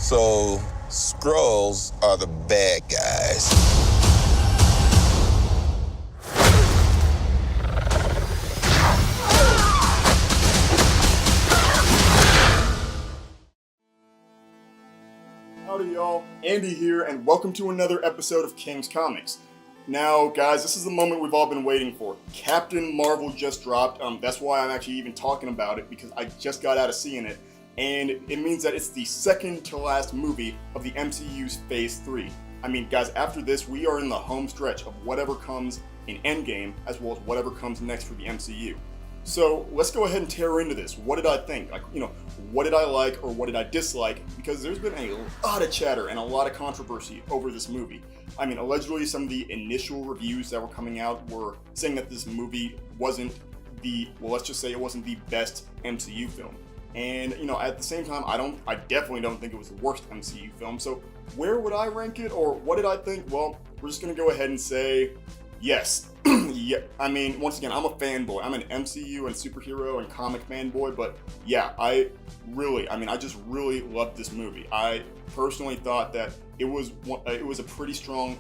So, Skrulls are the bad guys. Howdy y'all, Andy here, and welcome to another episode of King's Comics. Now guys, this is the moment we've all been waiting for. Captain Marvel just dropped, that's why I'm actually even talking about it, because I just got out of seeing it, and it means that it's the second to last movie of the MCU's Phase 3. I mean guys, after this we are in the home stretch of whatever comes in Endgame, as well as whatever comes next for the MCU. So let's go ahead and tear into this. What did I think? What did I like or what did I dislike? Because there's been a lot of chatter and a lot of controversy over this movie. I mean, allegedly some of the initial reviews that were coming out were saying that this movie wasn't let's just say it wasn't the best MCU film. And, at the same time, I definitely don't think it was the worst MCU film. So where would I rank it, or what did I think? Well, we're just gonna go ahead and say yes. Yeah, I mean, once again, I'm a fanboy. I'm an MCU and superhero and comic fanboy, but yeah, I just really loved this movie. I personally thought that it was a pretty strong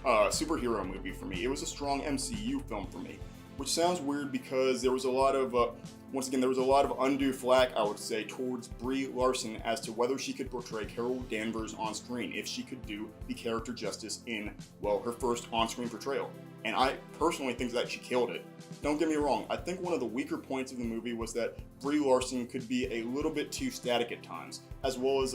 superhero movie for me. It was a strong MCU film for me, which sounds weird because there was a lot of undue flack, I would say, towards Brie Larson as to whether she could portray Carol Danvers on screen, if she could do the character justice in, her first on-screen portrayal. And I personally think that she killed it. Don't get me wrong, I think one of the weaker points of the movie was that Brie Larson could be a little bit too static at times, as well as,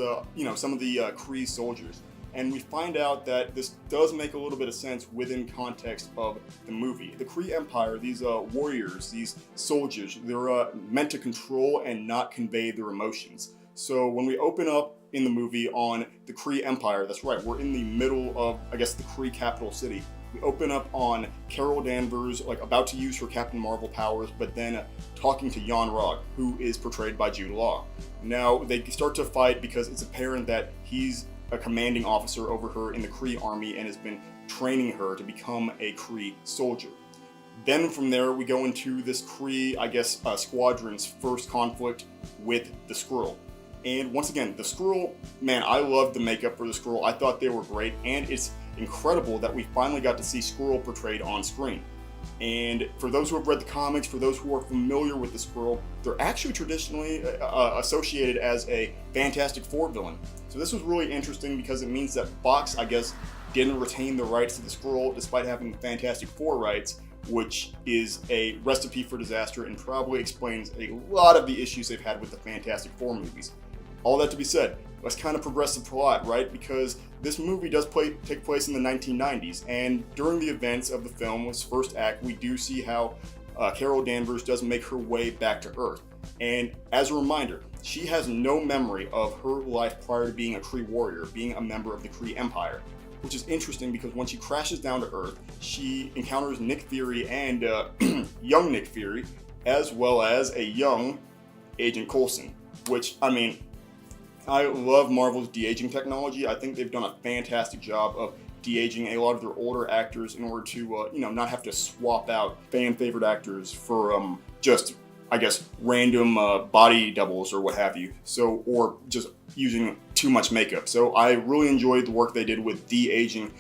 some of the Kree soldiers. And we find out that this does make a little bit of sense within context of the movie. The Kree Empire, these warriors, these soldiers, they're meant to control and not convey their emotions. So when we open up in the movie on the Kree Empire, that's right, we're in the middle of, the Kree capital city. We open up on Carol Danvers, about to use her Captain Marvel powers, but then talking to Yon-Rogg, who is portrayed by Jude Law. Now, they start to fight because it's apparent that he's a commanding officer over her in the Kree army and has been training her to become a Kree soldier. Then from there, we go into this Kree, squadron's first conflict with the Skrull. And once again, the Skrull, man, I loved the makeup for the Skrull. I thought they were great, and it's incredible that we finally got to see Skrull portrayed on screen. And for those who have read the comics, for those who are familiar with the Skrull, they're actually traditionally associated as a Fantastic Four villain. So this was really interesting because it means that Fox, didn't retain the rights to the Skrull despite having the Fantastic Four rights, which is a recipe for disaster and probably explains a lot of the issues they've had with the Fantastic Four movies. All that to be said, let's kind of progress the plot, right? Because this movie does take place in the 1990s, and during the events of the film's first act, we do see how Carol Danvers does make her way back to Earth. And as a reminder, she has no memory of her life prior to being a Kree warrior, being a member of the Kree Empire, which is interesting because when she crashes down to Earth, she encounters Nick Fury and young Nick Fury, as well as a young Agent Coulson, which, I love Marvel's de-aging technology. I think they've done a fantastic job of de-aging a lot of their older actors in order to, not have to swap out fan-favorite actors for random body doubles or what have you. So, or just using too much makeup. So I really enjoyed the work they did with de-aging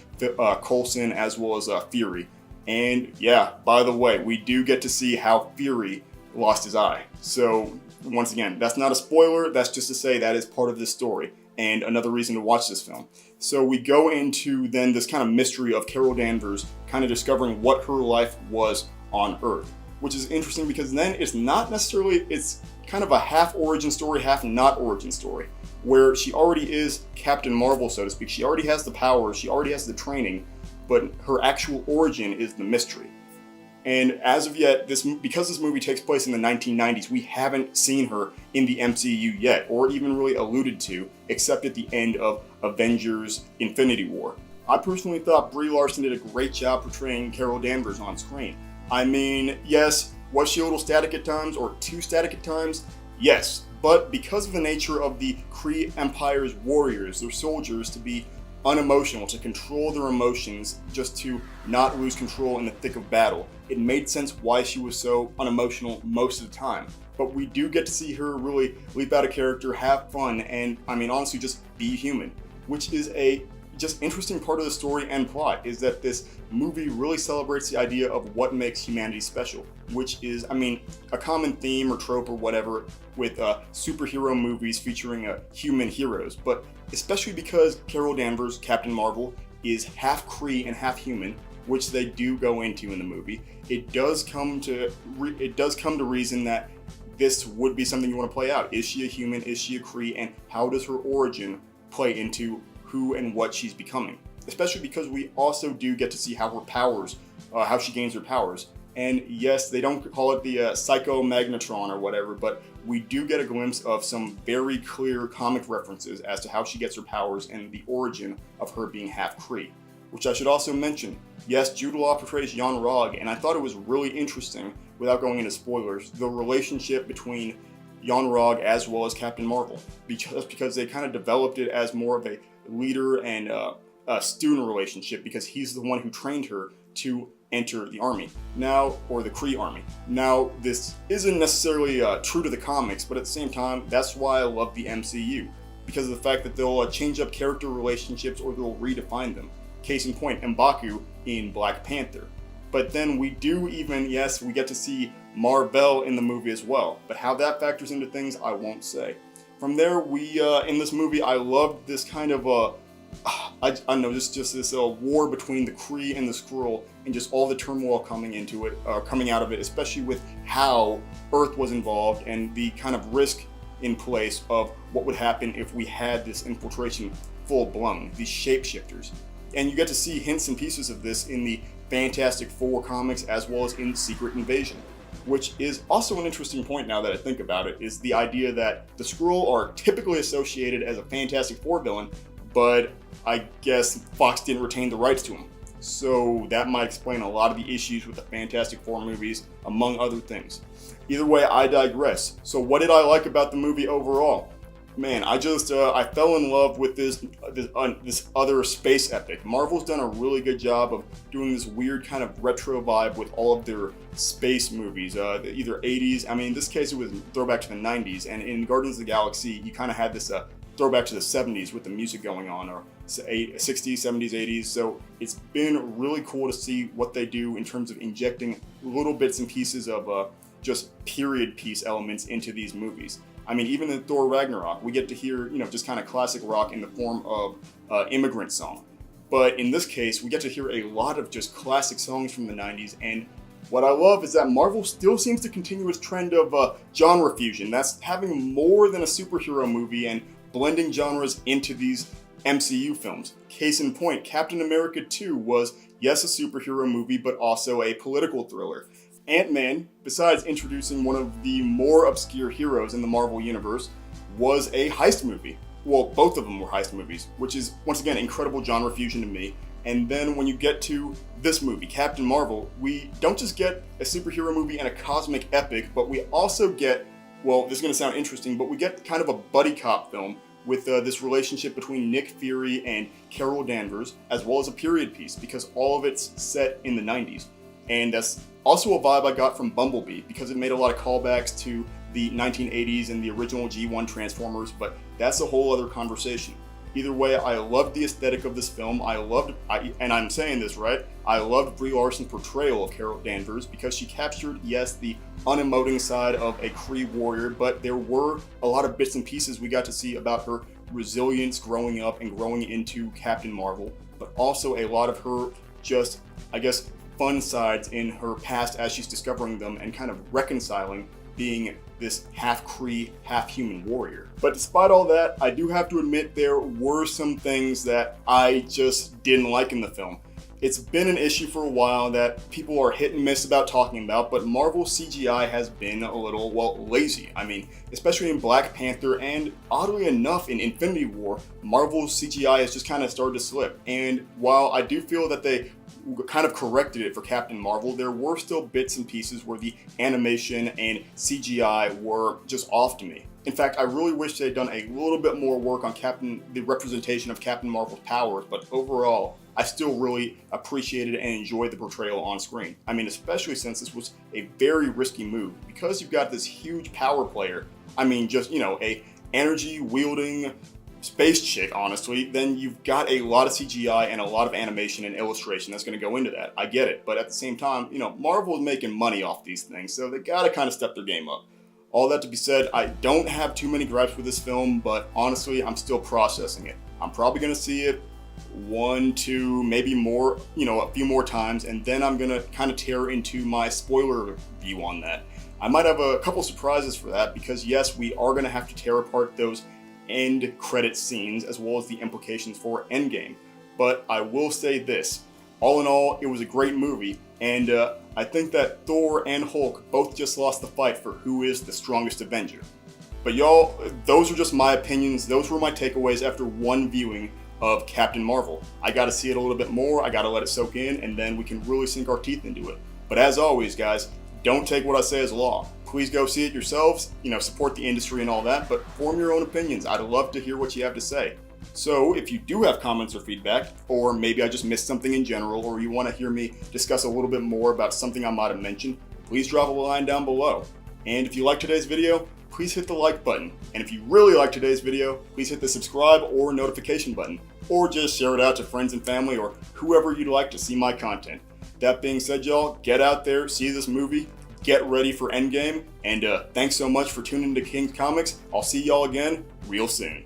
Coulson as well as Fury. And yeah, by the way, we do get to see how Fury lost his eye. So once again, that's not a spoiler, that's just to say that is part of this story and another reason to watch this film. So we go into then this kind of mystery of Carol Danvers kind of discovering what her life was on Earth, which is interesting because then it's kind of a half origin story, half not origin story, where she already is Captain Marvel, so to speak. She already has the powers, she already has the training, but her actual origin is the mystery. And as of yet, because this movie takes place in the 1990s, we haven't seen her in the MCU yet, or even really alluded to, except at the end of Avengers Infinity War. I personally thought Brie Larson did a great job portraying Carol Danvers on screen. Yes, was she a little static at times, or too static at times? Yes, but because of the nature of the Kree Empire's warriors, their soldiers, to be unemotional, to control their emotions, just to not lose control in the thick of battle, it made sense why she was so unemotional most of the time. but we do get to see her really leap out of character, have fun, and I mean, honestly, just be human, which is a just interesting part of the story and plot, is that this movie really celebrates the idea of what makes humanity special, which is, I mean, a common theme or trope or whatever with superhero movies featuring human heroes, but especially because Carol Danvers, Captain Marvel, is half Kree and half human, which they do go into in the movie. It does come to reason that this would be something you want to play out. Is she a human? Is she a Kree? And how does her origin play into who and what she's becoming? Especially because we also do get to see how her powers, how she gains her powers. And yes, they don't call it the Psycho Magnetron or whatever, but we do get a glimpse of some very clear comic references as to how she gets her powers and the origin of her being half Kree. Which I should also mention, yes, Jude Law portrays Jan-Rog, and I thought it was really interesting, without going into spoilers, the relationship between Jan-Rog as well as Captain Marvel, because they kind of developed it as more of a leader and a student relationship, because he's the one who trained her to enter the army now, or the Kree army. Now, this isn't necessarily true to the comics, but at the same time, that's why I love the MCU, because of the fact that they'll change up character relationships or they'll redefine them. Case in point, M'Baku in Black Panther. But then we do even, yes, we get to see Mar-Vell in the movie as well. But how that factors into things, I won't say. From there, we, in this movie, I loved this kind of, I don't know, just this war between the Kree and the Skrull, and just all the turmoil coming into it, coming out of it, especially with how Earth was involved and the kind of risk in place of what would happen if we had this infiltration full blown, these shapeshifters. And you get to see hints and pieces of this in the Fantastic Four comics as well as in Secret Invasion, which is also an interesting point now that I think about it, is the idea that the Skrull are typically associated as a Fantastic Four villain, but I guess Fox didn't retain the rights to them. So that might explain a lot of the issues with the Fantastic Four movies, among other things. Either way, I digress. So what did I like about the movie overall? Man, I fell in love with this other space epic. Marvel's done a really good job of doing this weird kind of retro vibe with all of their space movies, either 80s, I mean in this case it was throwback to the 90s, and in Guardians of the Galaxy you kind of had this throwback to the 70s with the music going on, or 60s, 70s, 80s, so it's been really cool to see what they do in terms of injecting little bits and pieces of just period piece elements into these movies. I mean, even in Thor Ragnarok, we get to hear, just kind of classic rock in the form of Immigrant Song. But in this case, we get to hear a lot of just classic songs from the 90s, and what I love is that Marvel still seems to continue its trend of genre fusion. That's having more than a superhero movie and blending genres into these MCU films. Case in point, Captain America 2 was, yes, a superhero movie, but also a political thriller. Ant-Man, besides introducing one of the more obscure heroes in the Marvel Universe, was a heist movie. Well, both of them were heist movies, which is, once again, incredible genre fusion to me. And then when you get to this movie, Captain Marvel, we don't just get a superhero movie and a cosmic epic, but we also get, well, this is going to sound interesting, but we get kind of a buddy cop film with this relationship between Nick Fury and Carol Danvers, as well as a period piece, because all of it's set in the 90s. And that's also a vibe I got from Bumblebee, because it made a lot of callbacks to the 1980s and the original G1 Transformers, but that's a whole other conversation. Either way, I loved the aesthetic of this film. And I'm saying this right, I loved Brie Larson's portrayal of Carol Danvers, because she captured, yes, the unemoting side of a Kree warrior, but there were a lot of bits and pieces we got to see about her resilience growing up and growing into Captain Marvel, but also a lot of her just, I guess, fun sides in her past as she's discovering them and kind of reconciling being this half Kree, half human warrior. But despite all that, I do have to admit there were some things that I just didn't like in the film. It's been an issue for a while that people are hit and miss about talking about, but Marvel CGI has been a little, well, lazy. I mean, especially in Black Panther, and oddly enough in Infinity War, Marvel's CGI has just kind of started to slip. And while I do feel that they kind of corrected it for Captain Marvel, there were still bits and pieces where the animation and CGI were just off to me. In fact, I really wish they'd done a little bit more work on the representation of Captain Marvel's powers, but overall, I still really appreciated and enjoyed the portrayal on screen. I mean, especially since this was a very risky move. Because you've got this huge power player, I mean, just, a energy-wielding space chick, honestly, then you've got a lot of CGI and a lot of animation and illustration that's going to go into that. I get it, but at the same time, Marvel is making money off these things, so they got to kind of step their game up. All that to be said, I don't have too many gripes with this film, but honestly, I'm still processing it. I'm probably going to see it 1, 2, maybe more, a few more times, and then I'm going to kind of tear into my spoiler view on that. I might have a couple surprises for that, because yes, we are going to have to tear apart those end credit scenes as well as the implications for Endgame. But I will say this, all in all, it was a great movie, and I think that Thor and Hulk both just lost the fight for who is the strongest Avenger. But y'all, those are just my opinions. Those were my takeaways after one viewing of Captain Marvel. I gotta see it a little bit more, I gotta let it soak in, and then we can really sink our teeth into it. But as always, guys, don't take what I say as law. Please go see it yourselves, support the industry and all that, but form your own opinions. I'd love to hear what you have to say. So if you do have comments or feedback, or maybe I just missed something in general, or you want to hear me discuss a little bit more about something I might have mentioned, please drop a line down below. And if you like today's video, please hit the like button. And if you really like today's video, please hit the subscribe or notification button, or just share it out to friends and family or whoever you'd like to see my content. That being said, y'all, get out there, see this movie, get ready for Endgame, and thanks so much for tuning into King's Comics. I'll see y'all again real soon.